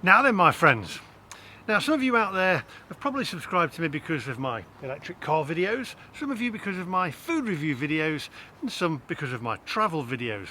Now then, my friends, now some of you out there have probably subscribed to me because of my electric car videos, some of you because of my food review videos, and some because of my travel videos.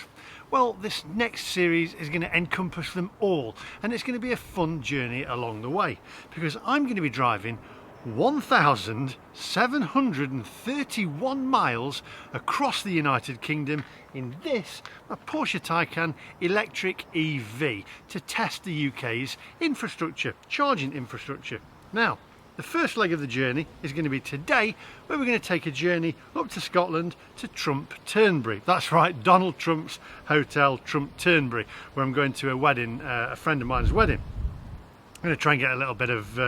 Well, this next series is going to encompass them all, and it's going to be a fun journey along the way, because I'm going to be driving 1,731 miles across the United Kingdom in this, a Porsche Taycan electric EV, to test the UK's infrastructure, charging infrastructure. Now, the first leg of the journey is going to be today, where we're going to take a journey up to Scotland to Trump Turnberry. That's right, Donald Trump's hotel, Trump Turnberry, where I'm going to a wedding, a friend of mine's wedding. I'm going to try and get a little bit of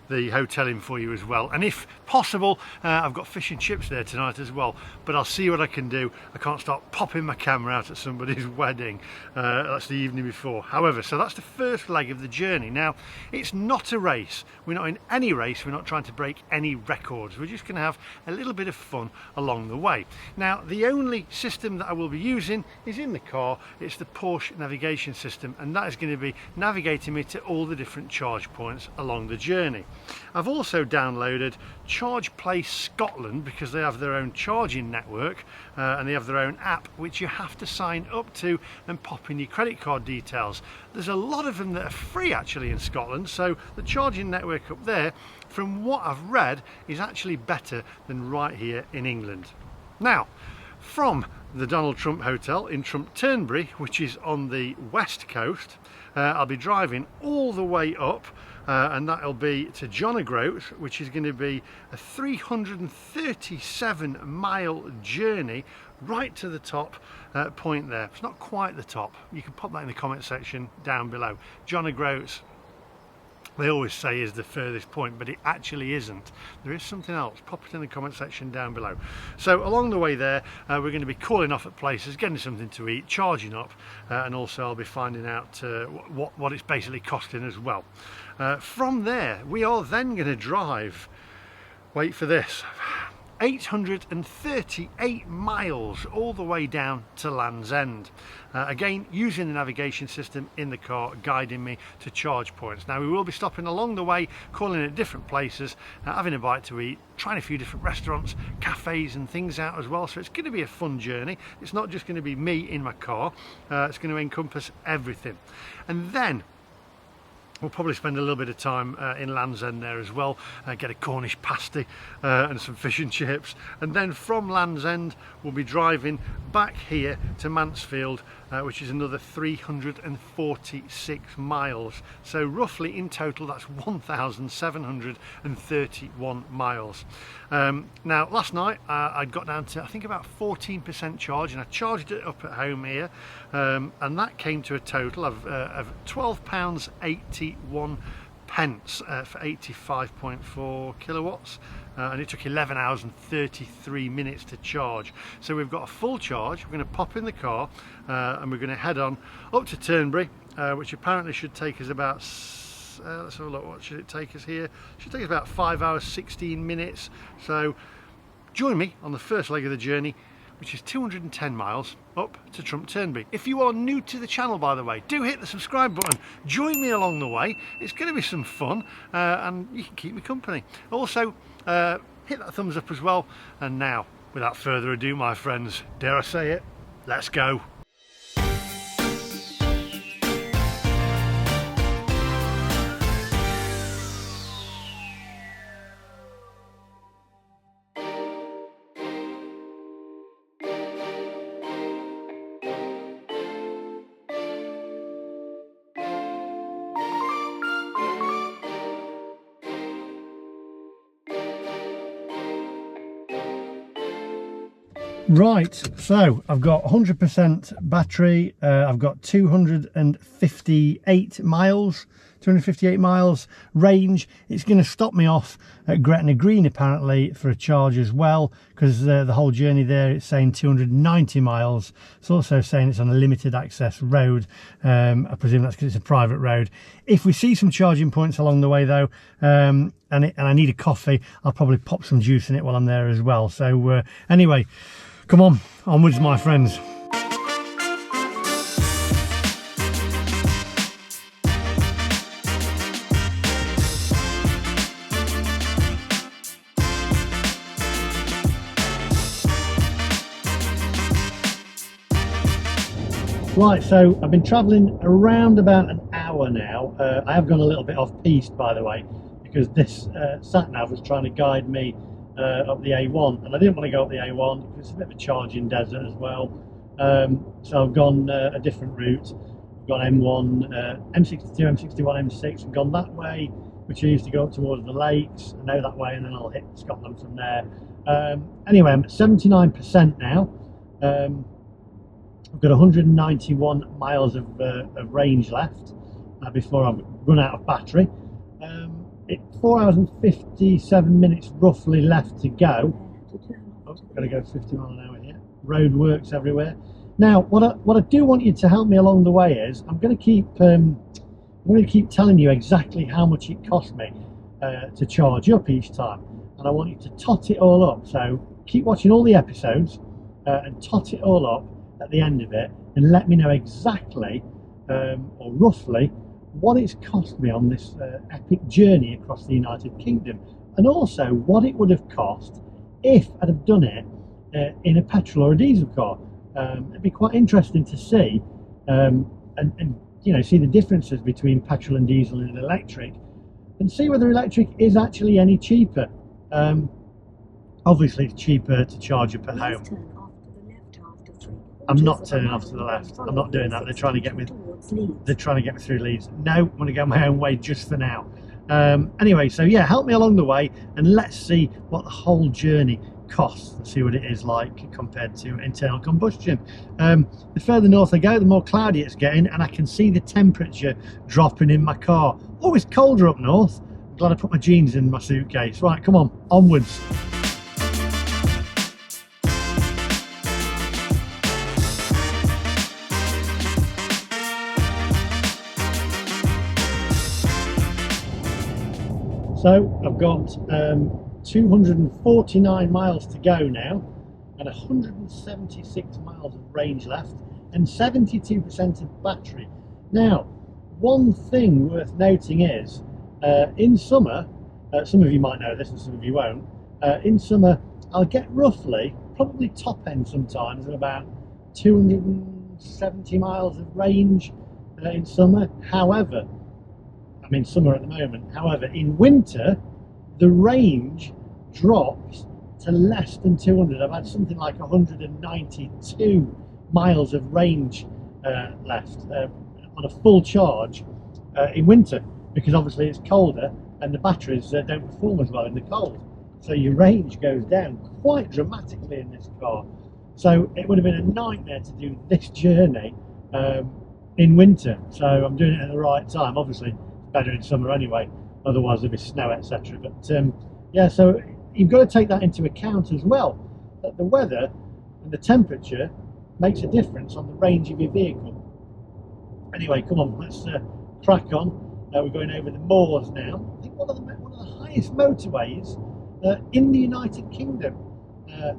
the hotel in for you as well, and if possible I've got fish and chips there tonight as well, but I'll see what I can do. I can't start popping my camera out at somebody's wedding. That's the evening before. However, so that's the first leg of the journey. Now, it's not a race, we're not in any race, we're not trying to break any records, we're just going to have a little bit of fun along the way. Now, the only system that I will be using is in the car. It's the Porsche navigation system, and that is going to be navigating me to all the different charge points along the journey. I've also downloaded Charge Place Scotland because they have their own charging network and they have their own app which you have to sign up to and pop in your credit card details. There's a lot of them that are free actually in Scotland, so the charging network up there, from what I've read, is actually better than right here in England. Now, from the Donald Trump Hotel in Trump Turnberry, which is on the west coast, I'll be driving all the way up, and that'll be to John O Groats, which is going to be a 337 mile journey right to the top point there. It's not quite the top, you can pop that in the comment section down below. John O Groats, they always say, is the furthest point, but it actually isn't. There is something else. Pop it in the comment section down below. So along the way there, we're going to be calling off at places, getting something to eat, charging up, and also I'll be finding out what it's basically costing as well. From there, we are then going to drive, wait for this, 838 miles all the way down to Land's End. Again, using the navigation system in the car, guiding me to charge points. Now, we will be stopping along the way, calling at different places, having a bite to eat, trying a few different restaurants, cafes and things out as well. So it's going to be a fun journey. It's not just going to be me in my car, it's going to encompass everything. And then we'll probably spend a little bit of time in Land's End there as well, get a Cornish pasty and some fish and chips, and then from Land's End we'll be driving back here to Mansfield, which is another 346 miles. So roughly in total that's 1,731 miles. Now, last night I got down to I think about 14% charge, and I charged it up at home here, and that came to a total of £12.81 for 85.4 kilowatts, and it took 11 hours and 33 minutes to charge. So we've got a full charge. We're going to pop in the car and we're going to head on up to Turnberry, which apparently should take us about let's have a look, what should it take us here? It should take us about 5 hours 16 minutes. So join me on the first leg of the journey, which is 210 miles up to Trump Turnberry. If you are new to the channel, by the way, do hit the subscribe button. Join me along the way. It's going to be some fun, and you can keep me company. Also, hit that thumbs up as well. And now, without further ado, my friends, dare I say it, let's go. Right, so I've got 100% battery, I've got 258 miles range. It's going to stop me off at Gretna Green apparently for a charge as well, because the whole journey there it's saying 290 miles. It's also saying it's on a limited access road. I presume that's because it's a private road. If we see some charging points along the way though, and I need a coffee, I'll probably pop some juice in it while I'm there as well. So anyway, come on, onwards my friends. Right, so I've been travelling around about an hour now. I have gone a little bit off piste, by the way, because this sat-nav was trying to guide me up the A1, and I didn't want to go up the A1 because it's a bit of a charging desert as well. So I've gone a different route. I've gone M1, M62, M61, M6, and gone that way, which I used to go up towards the lakes, and now that way, and then I'll hit Scotland from there. Anyway, I'm at 79% now. I've got 191 miles of range left before I've run out of battery. It's 4 hours and 57 minutes roughly left to go. Oh, got to go 50 miles an hour here. Road works everywhere. Now, what I do want you to help me along the way is I'm going to keep telling you exactly how much it cost me to charge up each time, and I want you to tot it all up. So keep watching all the episodes and tot it all up at the end of it, and let me know exactly or roughly what it's cost me on this epic journey across the United Kingdom, and also what it would have cost if I'd have done it in a petrol or a diesel car. It'd be quite interesting to see and you know, see the differences between petrol and diesel and electric, and see whether electric is actually any cheaper. Obviously it's cheaper to charge up at home. I'm not turning off to the left. I'm not doing that. They're trying to get me. They're trying to get me through Leeds. No, I'm going to go my own way just for now. Anyway, so yeah, help me along the way, and let's see what the whole journey costs. Let's see what it is like compared to internal combustion. The further north I go, the more cloudy it's getting, and I can see the temperature dropping in my car. Oh, it's colder up north. I'm glad I put my jeans in my suitcase. Right, come on, onwards. So I've got 249 miles to go now, and 176 miles of range left, and 72% of battery. Now, one thing worth noting is, in summer, some of you might know this and some of you won't, in summer I'll get roughly, probably top end sometimes, at about 270 miles of range in summer. However, I'm in summer at the moment. However, in winter, the range drops to less than 200. I've had something like 192 miles of range left on a full charge in winter, because obviously it's colder and the batteries don't perform as well in the cold. So your range goes down quite dramatically in this car. So it would have been a nightmare to do this journey in winter. So I'm doing it at the right time. Obviously, better in summer anyway, otherwise there'll be snow, etc. But yeah, so you've got to take that into account as well, that the weather and the temperature makes a difference on the range of your vehicle. Anyway, come on, let's crack on. We're going over the moors now. I think one of the highest motorways in the United Kingdom,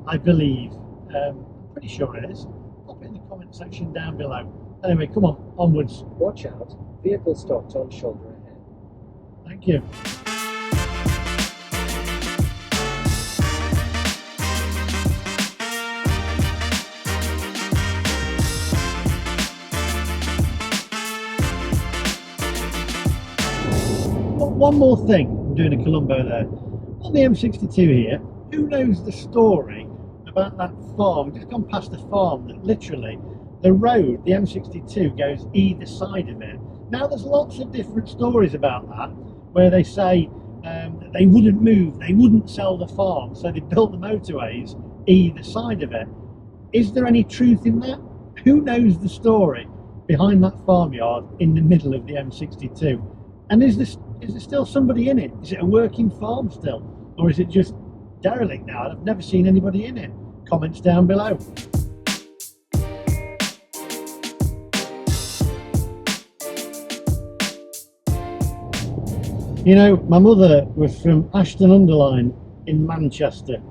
I believe. I'm pretty sure it is. Pop it in the comment section down below. Anyway, come on, onwards. Watch out, vehicle stopped on shoulder ahead. Thank you. One more thing, I'm doing a Colombo there. On the M62 here, who knows the story about that farm? We've just gone past a farm that literally, the road, the M62 goes either side of it. Now there's lots of different stories about that, where they say that they wouldn't move, they wouldn't sell the farm, so they built the motorways either side of it. Is there any truth in that? Who knows the story behind that farmyard in the middle of the M62? And is there still somebody in it? Is it a working farm still? Or is it just derelict now? I've never seen anybody in it. Comments down below. You know, my mother was from Ashton-under-Lyne in Manchester,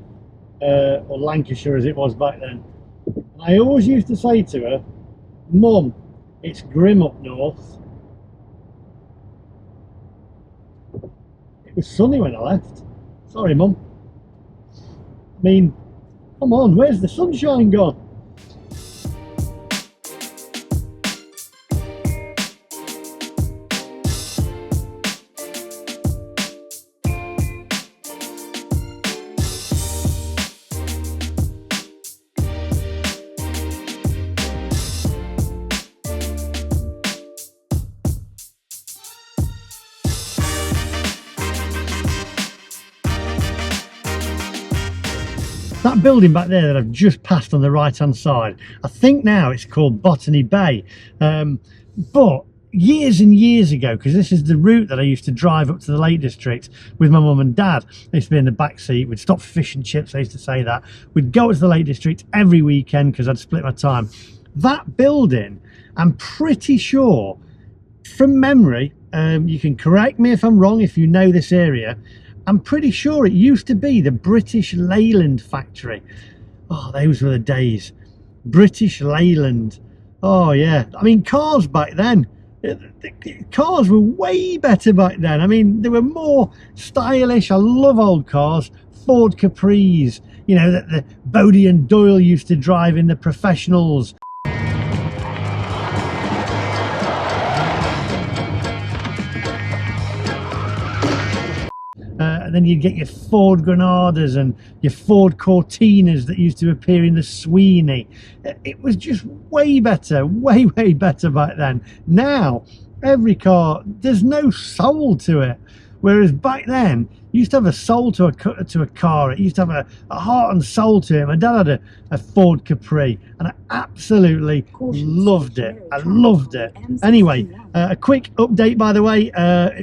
or Lancashire as it was back then. And I always used to say to her, Mum, it's grim up north. It was sunny when I left. Sorry, Mum. I mean, come on, where's the sunshine gone? That building back there that I've just passed on the right hand side, I think now it's called Botany Bay, but years and years ago, because this is the route that I used to drive up to the Lake District with my mum and dad. I used to be in the back seat. We'd stop for fish and chips. I used to say that. We'd go to the Lake District every weekend because I'd split my time. That building, I'm pretty sure, from memory, you can correct me if I'm wrong if you know this area, I'm pretty sure it used to be the British Leyland factory. Oh, those were the days. British Leyland. Oh yeah, I mean, cars back then, the cars were way better back then. I mean, they were more stylish. I love old cars. Ford Capris, you know, that the Bodie and Doyle used to drive in the professionals. And then you'd get your Ford Granadas and your Ford Cortinas that used to appear in the Sweeney. It was just way better, way better back then. Now, every car, there's no soul to it. Whereas back then, you used to have a soul to a car. It used to have a heart and soul to it. My dad had a Ford Capri, and I absolutely loved it. I loved it. Anyway, a quick update, by the way.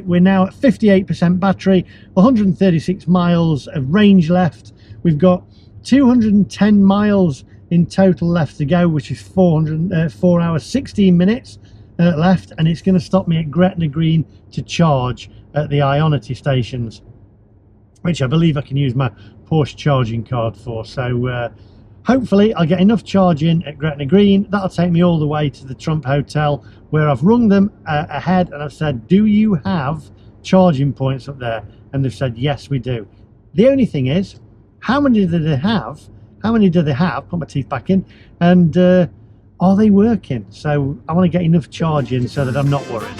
We're now at 58% battery, 136 miles of range left. We've got 210 miles in total left to go, which is 4 hours, 16 minutes left, and it's going to stop me at Gretna Green to charge at the Ionity stations, which I believe I can use my Porsche charging card for. So hopefully I'll get enough charging at Gretna Green. That'll take me all the way to the Trump Hotel, where I've rung them ahead and I've said, do you have charging points up there? And they've said, yes, we do. The only thing is, how many do they have? Put my teeth back in. And are they working? So I want to get enough charging so that I'm not worried.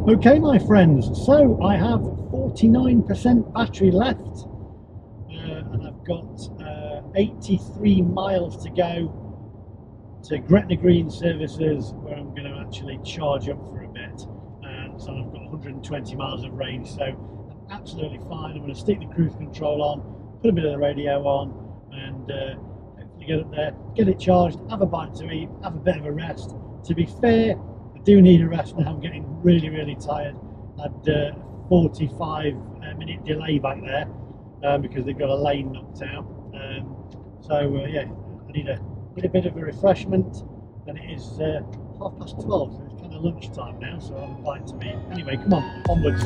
Okay, my friends, so I have 49% battery left, and I've got 83 miles to go to Gretna Green services, where I'm going to actually charge up for a bit. So I've got 120 miles of range, so I'm absolutely fine. I'm going to stick the cruise control on, put a bit of the radio on, and hopefully get up there, get it charged, have a bite to eat, have a bit of a rest. To be fair, I do need a rest now. I'm getting really tired. I had a 45-minute delay back there because they've got a lane knocked out. Yeah, I need a bit of a refreshment, and it is 12:30, so it's kind of lunchtime now, so I'm about to eat. Anyway, come on, onwards.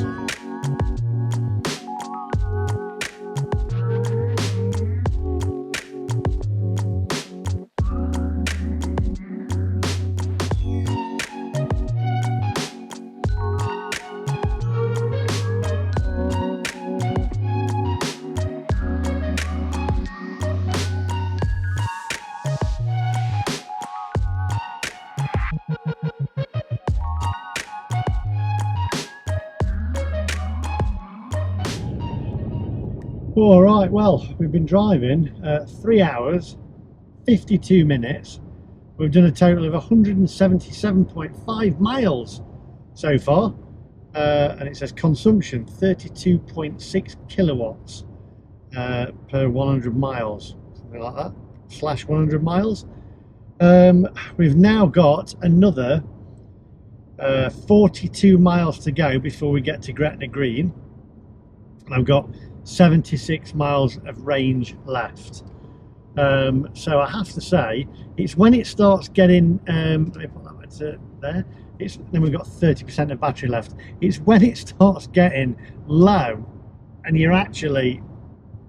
All right, well, we've been driving 3 hours, 52 minutes. We've done a total of 177.5 miles so far, and it says consumption 32.6 kilowatts per 100 miles, something like that, slash 100 miles. We've now got another 42 miles to go before we get to Gretna Green, and I've got 76 miles of range left. So I have to say, it's when it starts getting let me put that to there, then we've got 30% of battery left. It's when it starts getting low and you're actually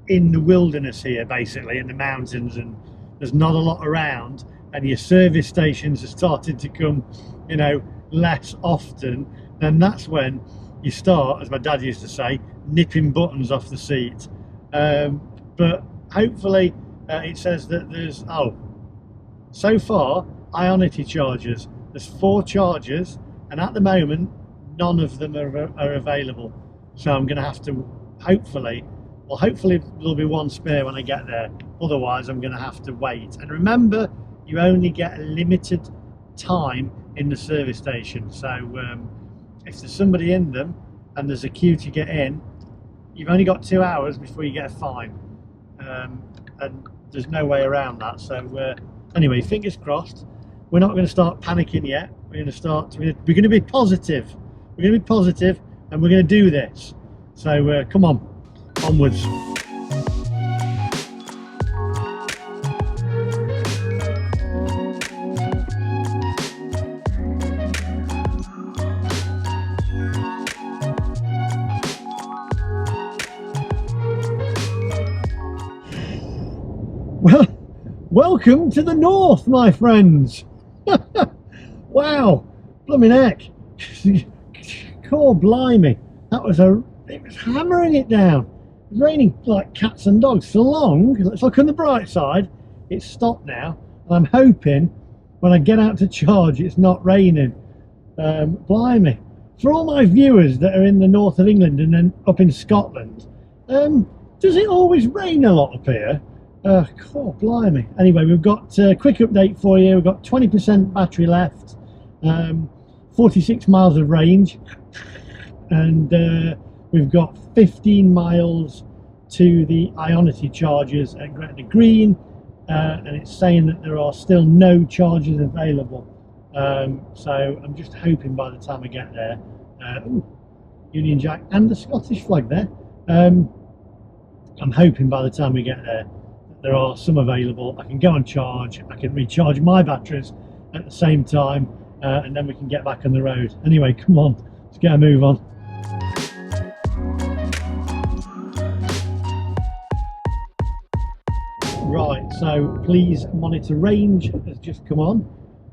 in the wilderness here, basically in the mountains, and there's not a lot around, and your service stations are starting to come, you know, less often, then that's when you start, as my dad used to say, nipping buttons off the seat. But hopefully it says that there's, so far, Ionity chargers. There's 4 chargers, and at the moment, none of them are available. So I'm going to have to, hopefully there'll be one spare when I get there. Otherwise, I'm going to have to wait. And remember, you only get a limited time in the service station. So if there's somebody in them and there's a queue to get in, you've only got 2 hours before you get a fine. And there's no way around that. So anyway, fingers crossed. We're not going to start panicking yet. We're going to be positive. We're going to be positive, and we're going to do this. So come on, onwards. Well, welcome to the north, my friends. Wow, blooming heck. Core blimey, it was hammering it down. It was raining like cats and dogs. So long, let's look on the bright side, it's stopped now. I'm hoping when I get out to charge it's not raining. Blimey. For all my viewers that are in the north of England and then up in Scotland, does it always rain a lot up here? God, blimey. Anyway, we've got a quick update for you. We've got 20% battery left, 46 miles of range, and we've got 15 miles to the Ionity chargers at Gretna Green, and it's saying that there are still no chargers available. So I'm just hoping by the time I get there, Union Jack and the Scottish flag there, I'm hoping by the time we get there there are some available. I can go and charge, I can recharge my batteries at the same time, and then we can get back on the road. Anyway, come on, let's get a move on. Right, so please monitor range has just come on.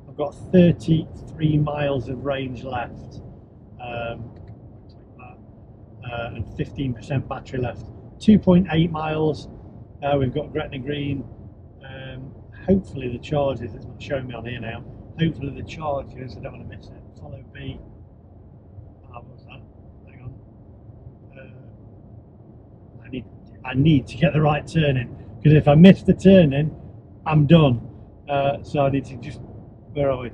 I've got 33 miles of range left, and 15% battery left. 2.8 miles. We've got Gretna Green. Hopefully the chargers, it's not showing me on here now, hopefully the chargers, I don't want to miss it. Follow B. What was that? Hang on. I need to get the right turn in, because if I miss the turn in, I'm done. So I need to just, where are we?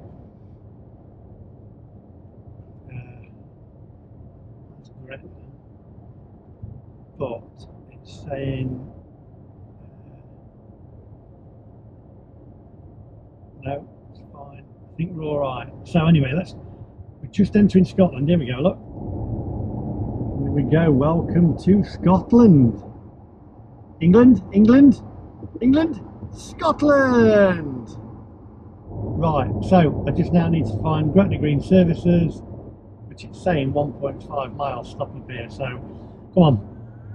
That's Gretna. But it's saying no, it's fine. I think we're all right. So anyway, we're just entering Scotland. Here we go, look. Here we go. Welcome to Scotland. England, England, England, Scotland. Right, so I just now need to find Gretna Green services, which it's saying 1.5 miles stop up here. So come on,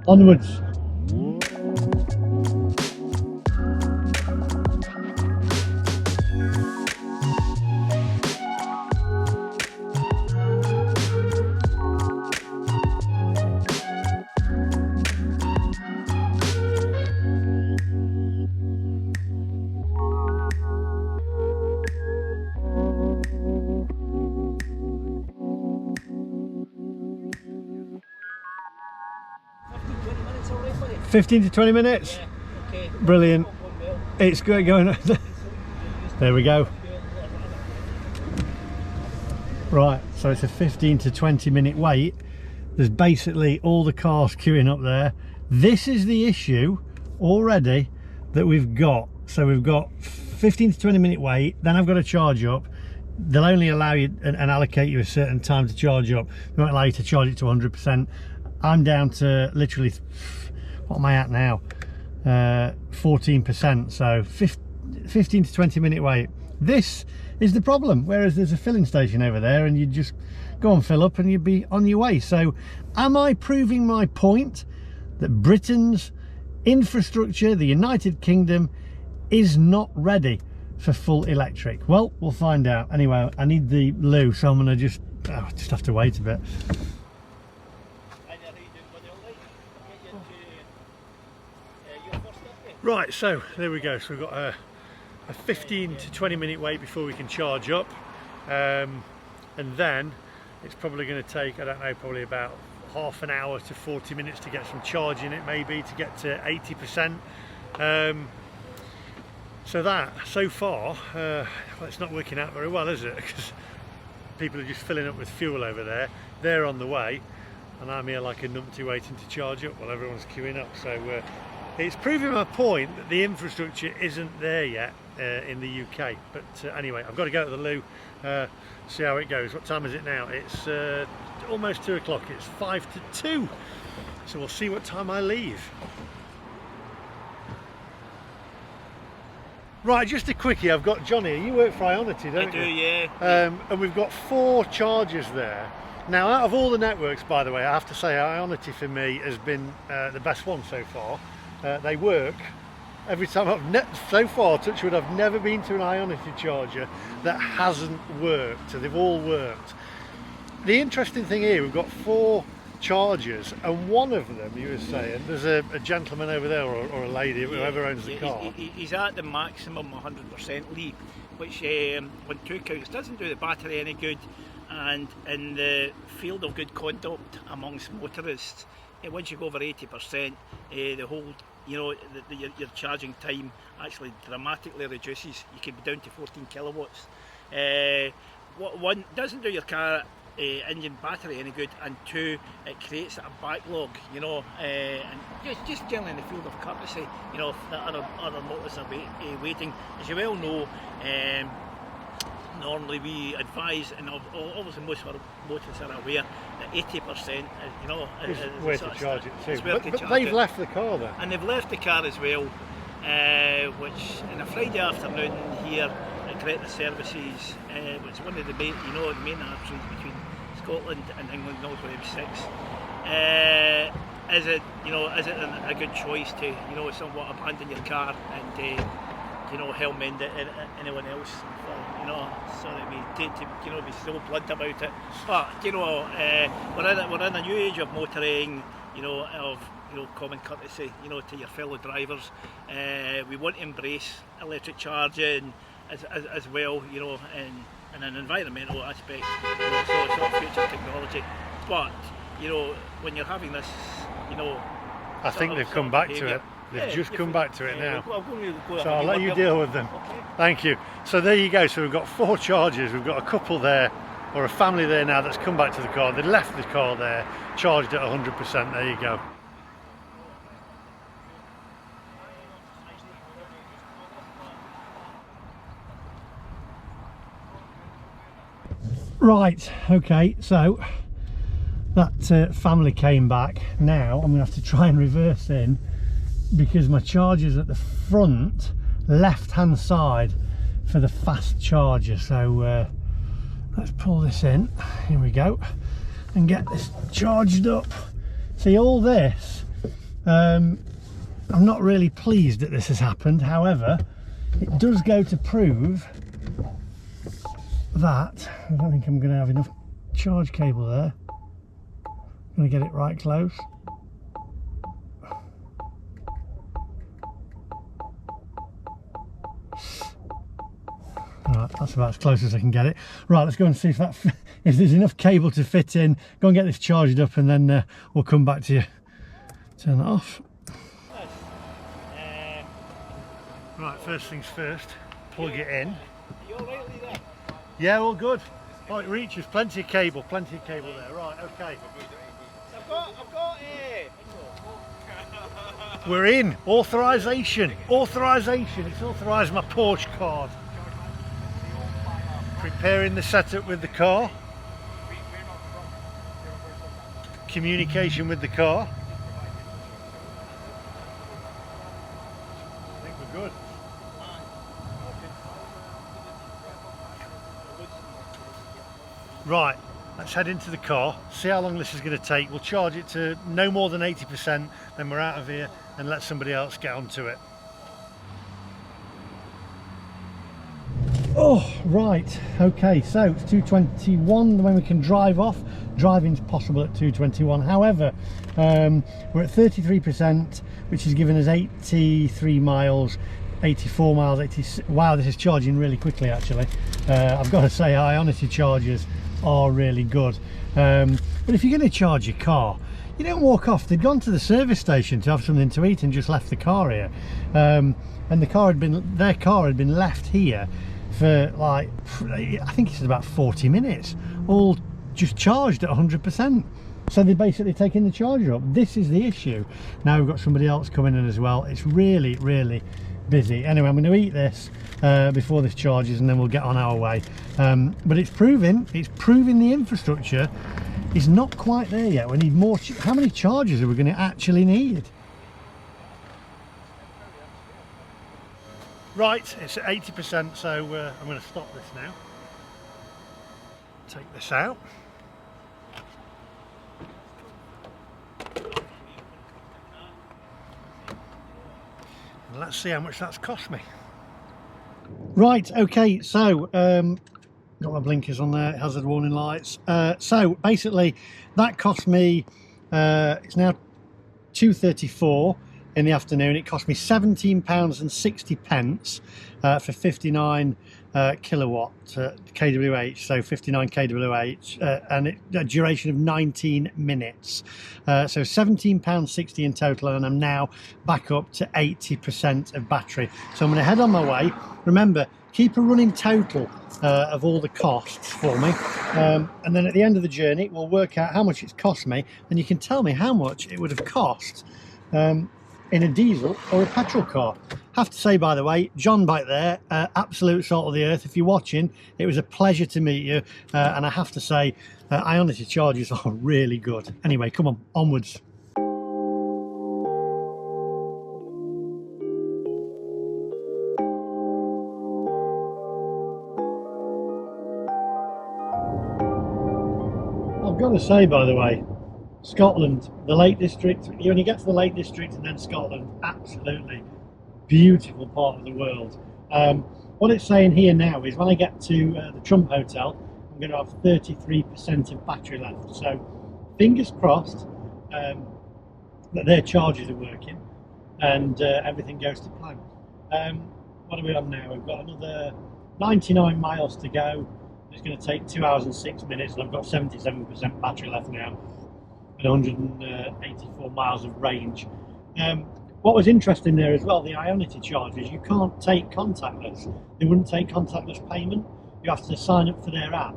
onwards. Alright, buddy? 15 to 20 minutes? Yeah, okay. Brilliant. It's great going. There we go. Right, so it's a 15 to 20 minute wait. There's basically all the cars queuing up there. This is the issue already that we've got. So we've got 15 to 20 minute wait, then I've got to charge up. They'll only allow you and allocate you a certain time to charge up. They won't allow you to charge it to 100%. I'm down to literally, what am I at now? 14%, so 15 to 20 minute wait. This is the problem, whereas there's a filling station over there and you just go and fill up and you'd be on your way. So am I proving my point that Britain's infrastructure, the United Kingdom, is not ready for full electric? Well, we'll find out. Anyway, I need the loo, so I'm gonna just I just have to wait a bit. Right, so there we go. So we've got a 15 to 20 minute wait before we can charge up, and then it's probably going to take, I don't know, probably about half an hour to 40 minutes to get some charge in it, maybe to get to 80%. So that, so far, well, it's not working out very well, is it? Because people are just filling up with fuel over there. They're on the way, and I'm here like a numpty waiting to charge up while everyone's queuing up. So it's proving my point that the infrastructure isn't there yet in the UK. But anyway, I've got to go to the loo, see how it goes. What time is it now? It's almost 2 o'clock. It's 5 to 2. So we'll see what time I leave. Right, just a quickie. I've got John here. You work for Ionity, don't you? I do, yeah. And we've got 4 chargers there. Now, out of all the networks, by the way, I have to say Ionity for me has been the best one so far. They work every time so far, touch wood, I've never been to an Ionity charger that hasn't worked. So they've all worked. The interesting thing here, we've got 4 chargers, and one of them, you were saying, there's a gentleman over there, or a lady, whoever owns the car. He's at the maximum 100% lead, which when 2 counts doesn't do the battery any good, and in the field of good conduct amongst motorists, once you go over 80%, the whole, you know, your charging time actually dramatically reduces. You can be down to 14 kilowatts. One, doesn't do your car engine battery any good, and 2, it creates a backlog, you know, and just generally in the field of courtesy, you know, that other motors are waiting. As you well know, normally we advise, and obviously most of our motorists are aware, that 80%, you know, is where to charge it too. But they've left the car there. And they've left the car as well, which on a Friday afternoon here at Gretna Services, which is one of the main, you know, the main arteries between Scotland and England, Northwest 6. Is it a good choice to, you know, somewhat abandon your car and you know, help mend it anyone else, you know, so that we tend to, you know, be so blunt about it. But you know, we're in a new age of motoring, you know, of, you know, common courtesy, you know, to your fellow drivers. We want to embrace electric charging as well, you know, in an environmental aspect, you know, so it's not future technology. But you know, when you're having this, you know, I think they've come back to it. They've just come back to it now. So I'll let you deal with them. Okay. Thank you. So there you go. So we've got 4 chargers. We've got a couple there, or a family there now that's come back to the car. They left the car there, charged at 100%. There you go. Right, okay, so that family came back. Now I'm going to have to try and reverse in, because my charger's at the front left hand side for the fast charger. So let's pull this in, here we go, and get this charged up. See, all this, I'm not really pleased that this has happened. However, it does go to prove that I don't think I'm going to have enough charge cable there. I'm going to get it right close. Right, that's about as close as I can get it. Right, let's go and see if there's enough cable to fit in. Go and get this charged up, and then we'll come back to you. Turn that off. Right, first things first, plug it in. You all right, Lee, there? Yeah, all good. Oh, it reaches, plenty of cable there. Right, okay. I've got We're in. Authorisation. It's authorised my Porsche card. Preparing the setup with the car. Communication with the car. I think we're good. Right, let's head into the car, see how long this is going to take. We'll charge it to no more than 80%, then we're out of here and let somebody else get onto it. Oh, right, okay, so it's 2:21 when we can drive off. Driving's possible at 2:21. However, we're at 33%, which has given us 83 miles, 84 miles, 80. Wow, this is charging really quickly actually. I've got to say, Ionity chargers are really good. But if you're going to charge your car, you don't walk off. They'd gone to the service station to have something to eat and just left the car here. And their car had been left here for like, I think it's about 40 minutes, all just charged at 100%. So they're basically taking the charger up. This is the issue. Now we've got somebody else coming in as well. It's really, really busy. Anyway, I'm going to eat this before this charges and then we'll get on our way. But it's proving the infrastructure is not quite there yet. We need more. How many chargers are we going to actually need? Right, it's at 80%, so I'm going to stop this now. Take this out. And let's see how much that's cost me. Right, okay, so got my blinkers on there, hazard warning lights. So basically that cost me, it's now 2:34 in the afternoon. It cost me £17.60 for 59 kilowatt kWh, so 59 kWh, and a duration of 19 minutes. So £17.60 in total, and I'm now back up to 80% of battery. So I'm going to head on my way. Remember, keep a running total of all the costs for me, and then at the end of the journey we'll work out how much it's cost me, and you can tell me how much it would have cost in a diesel or a petrol car. Have to say, by the way, John back there, absolute salt of the earth. If you're watching, it was a pleasure to meet you, and I have to say, Ionity chargers are really good. Anyway, come on, onwards. I've got to say, by the way, Scotland, the Lake District, you only get to the Lake District and then Scotland, absolutely beautiful part of the world. What it's saying here now is when I get to the Trump Hotel, I'm going to have 33% of battery left. So fingers crossed that their chargers are working and everything goes to plan. What are we on now? We've got another 99 miles to go. It's going to take 2 hours and 6 minutes, and I've got 77% battery left now and 184 miles of range. What was interesting there as well, the Ionity chargers, you can't take contactless. They wouldn't take contactless payment. You have to sign up for their app.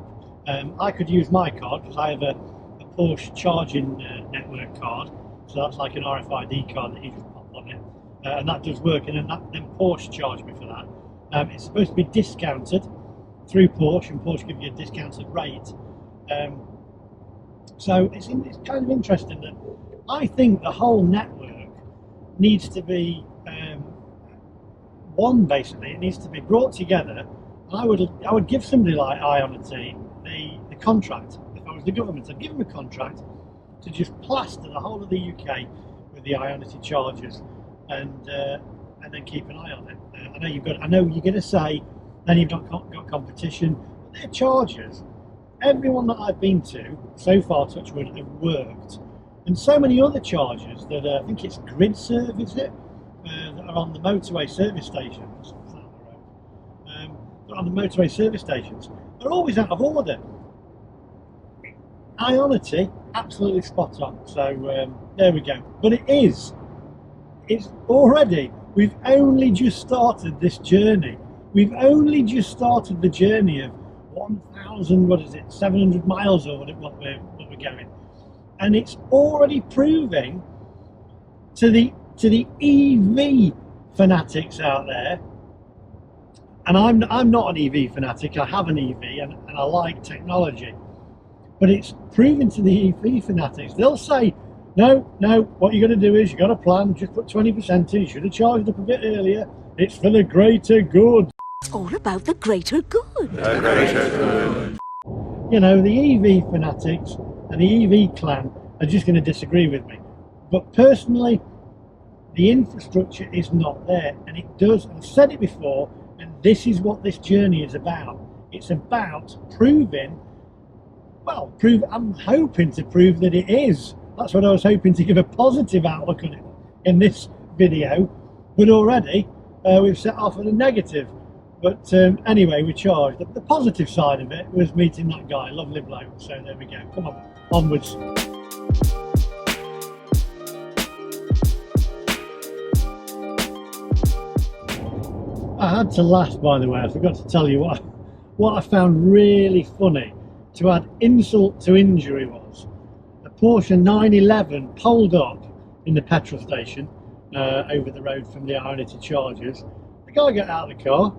I could use my card because I have a Porsche charging network card, so that's like an RFID card that you just pop on it, and that does work, and then Porsche charge me for that. It's supposed to be discounted through Porsche, and Porsche give you a discounted rate. So it's kind of interesting that I think the whole network needs to be one. Basically, it needs to be brought together. And I would give somebody like Ionity the contract. If I was the government, I'd give them a contract to just plaster the whole of the UK with the Ionity chargers, and then keep an eye on it. I know you're going to say then you've not got competition, but their chargers, everyone that I've been to so far, touch wood, have worked. And so many other chargers that I think it's Grid Serve, is it? That are on the motorway service stations. On the motorway service stations, they're always out of order. Ionity, absolutely spot on. So there we go. But it's already, we've only just started this journey. We've only just started the journey of 1,700 miles or what we're going. And it's already proving to the EV fanatics out there, and I'm not an EV fanatic, I have an EV and I like technology, but it's proving to the EV fanatics. They'll say, no, what you're going to do is you've got a plan, just put 20% in, you should have charged up a bit earlier, it's for the greater good. It's all about the greater good. The greater good. You know, the EV fanatics and the EV clan are just going to disagree with me. But personally, the infrastructure is not there, and it does, I've said it before, and this is what this journey is about. It's about proving, well, I'm hoping to prove that it is. That's what I was hoping to give a positive outlook on it in this video, but already we've set off at a negative. But anyway, we charged. The positive side of it was meeting that guy, lovely bloke. So there we go. Come on, onwards. I had to laugh, by the way. I forgot to tell you what I found really funny, to add insult to injury, was a Porsche 911 pulled up in the petrol station over the road from the irony to Chargers. The guy got out of the car,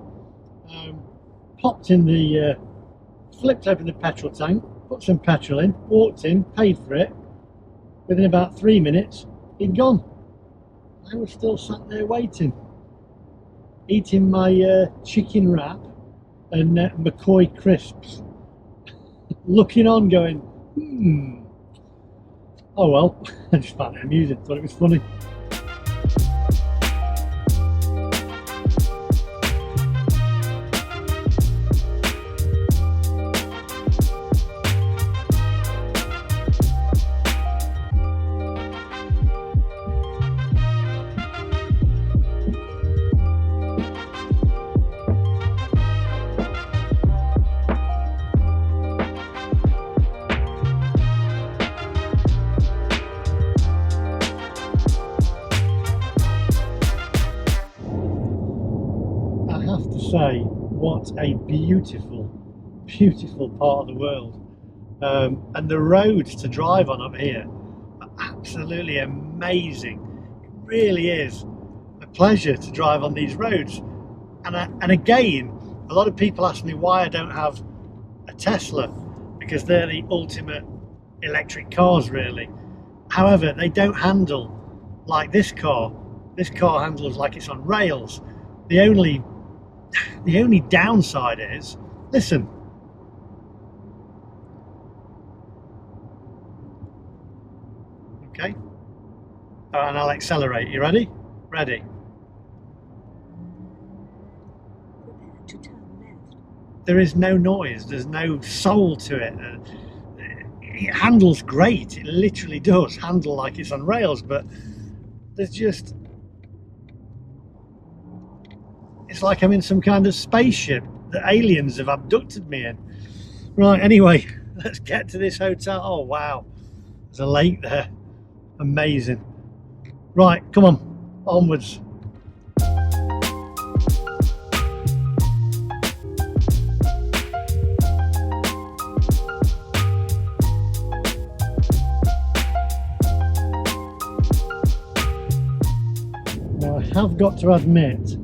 popped in the, flipped open the petrol tank, put some petrol in, walked in, paid for it. Within about 3 minutes, he'd gone. I was still sat there waiting, eating my chicken wrap and McCoy crisps, looking on going, oh well. I just found it amusing, thought it was funny. Say, what a beautiful part of the world, and the roads to drive on up here are absolutely amazing. It really is a pleasure to drive on these roads, and again, a lot of people ask me why I don't have a Tesla, because they're the ultimate electric cars really. However, they don't handle like this car. This car handles like it's on rails. The only downside is, listen. Okay. And I'll accelerate. You ready? Ready. Prepare to turn left. There is no noise. There's no soul to it. It handles great. It literally does handle like it's on rails, but there's just... it's like I'm in some kind of spaceship that aliens have abducted me in. Right, anyway, let's get to this hotel. Oh, wow. There's a lake there. Amazing. Right, come on. Onwards. Now, I have got to admit,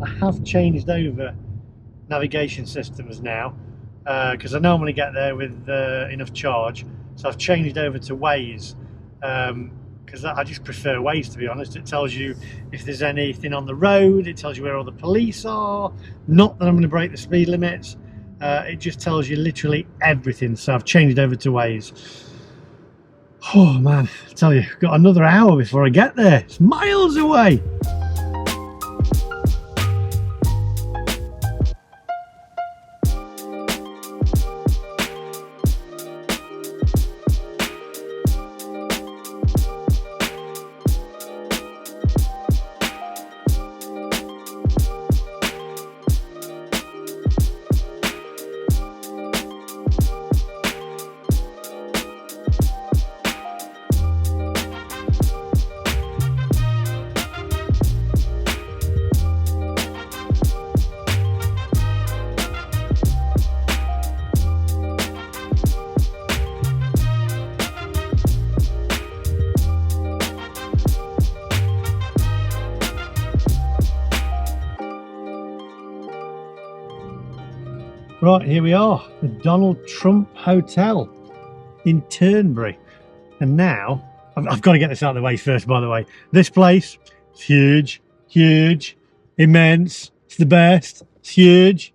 I have changed over navigation systems now, because I normally get there with enough charge, so I've changed over to Waze, because I just prefer Waze, to be honest. It tells you if there's anything on the road, it tells you where all the police are, not that I'm going to break the speed limits, it just tells you literally everything, so I've changed over to Waze. Oh man, I tell you, I've got another hour before I get there. It's miles away. Right, here we are, the Donald Trump Hotel in Turnberry. And now, I've got to get this out of the way first, by the way. This place is huge, huge, immense. It's the best. It's huge.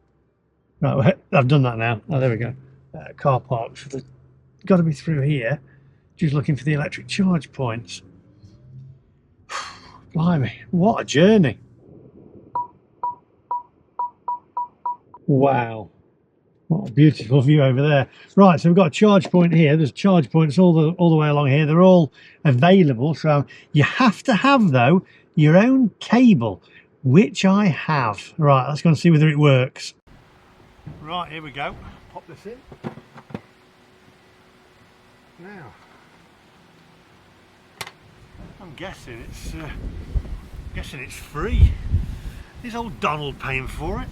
Right, I've done that now. Oh, there we go. Car park. So got to be through here. Just looking for the electric charge points. Blimey, what a journey. Wow. What a beautiful view over there. Right, so we've got a charge point here. There's charge points all the way along here. They're all available. So you have to have, though, your own cable, which I have. Right, let's go and see whether it works. Right, here we go. Pop this in. Now, I'm guessing it's free. Is old Donald paying for it?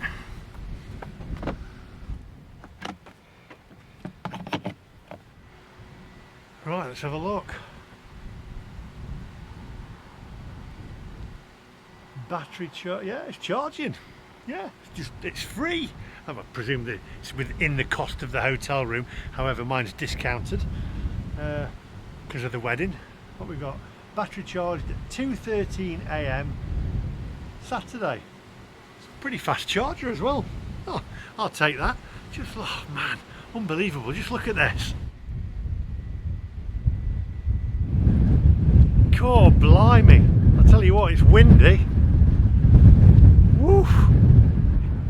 Right, let's have a look. Battery charge, yeah, it's charging. Yeah, it's free. I presume that it's within the cost of the hotel room. However, mine's discounted because of the wedding. What we got? Battery charged at 2:13 AM Saturday. It's a pretty fast charger as well. Oh, I'll take that. Just, oh man, unbelievable. Just look at this. Oh, blimey. I'll tell you what, it's windy. Woof.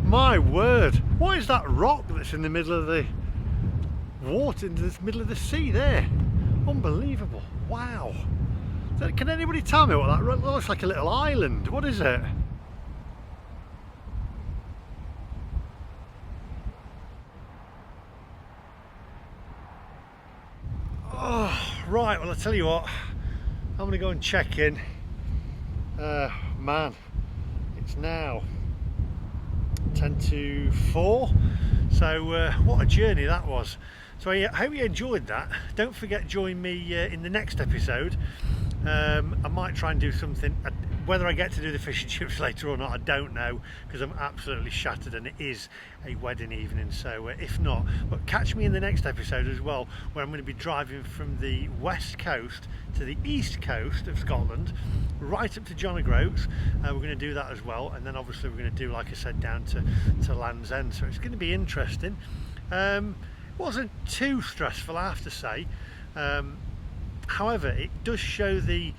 My word. What is that rock that's in the middle of the water, in the middle of the sea there? Unbelievable. Wow. Can anybody tell me what that looks like? A little island. What is it? Oh, right. Well, I'll tell you what. I'm going to go and check in. Man, it's now 10 to 4. So what a journey that was. So I hope you enjoyed that. Don't forget, join me in the next episode. I might try and do something. Whether I get to do the fish and chips later or not, I don't know, because I'm absolutely shattered and it is a wedding evening. So if not, but catch me in the next episode as well, where I'm going to be driving from the west coast to the east coast of Scotland, right up to John O Groats. We're going to do that as well, and then obviously we're going to do, like I said, down to Land's End. So it's going to be interesting. Wasn't too stressful, I have to say. However, it does show the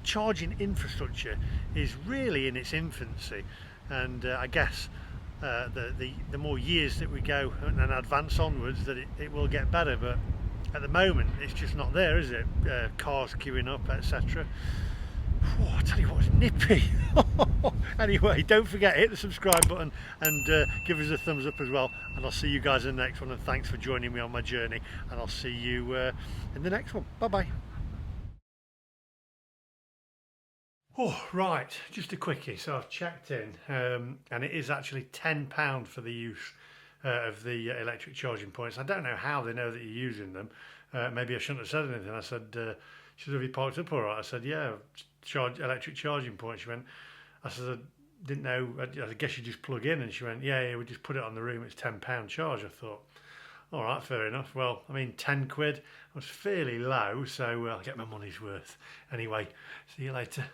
charging infrastructure is really in its infancy, and I guess the more years that we go and advance onwards, that it will get better. But at the moment, it's just not there, is it? Cars queuing up, etc. Oh, I tell you what, it's nippy. Anyway, don't forget, hit the subscribe button and give us a thumbs up as well, and I'll see you guys in the next one. And thanks for joining me on my journey, and I'll see you in the next one. Bye bye. Oh, right, just a quickie. So I've checked in, and it is actually £10 for the use of the electric charging points. I don't know how they know that you're using them. Maybe I shouldn't have said anything. I said, should have you parked up all right? I said, yeah, electric charging points. She went, I said, I didn't know, I guess you just plug in. And she went, yeah, we just put it on the room, it's £10 charge. I thought, all right, fair enough. Well, I mean, 10 quid was fairly low, so I'll get my money's worth. Anyway, see you later.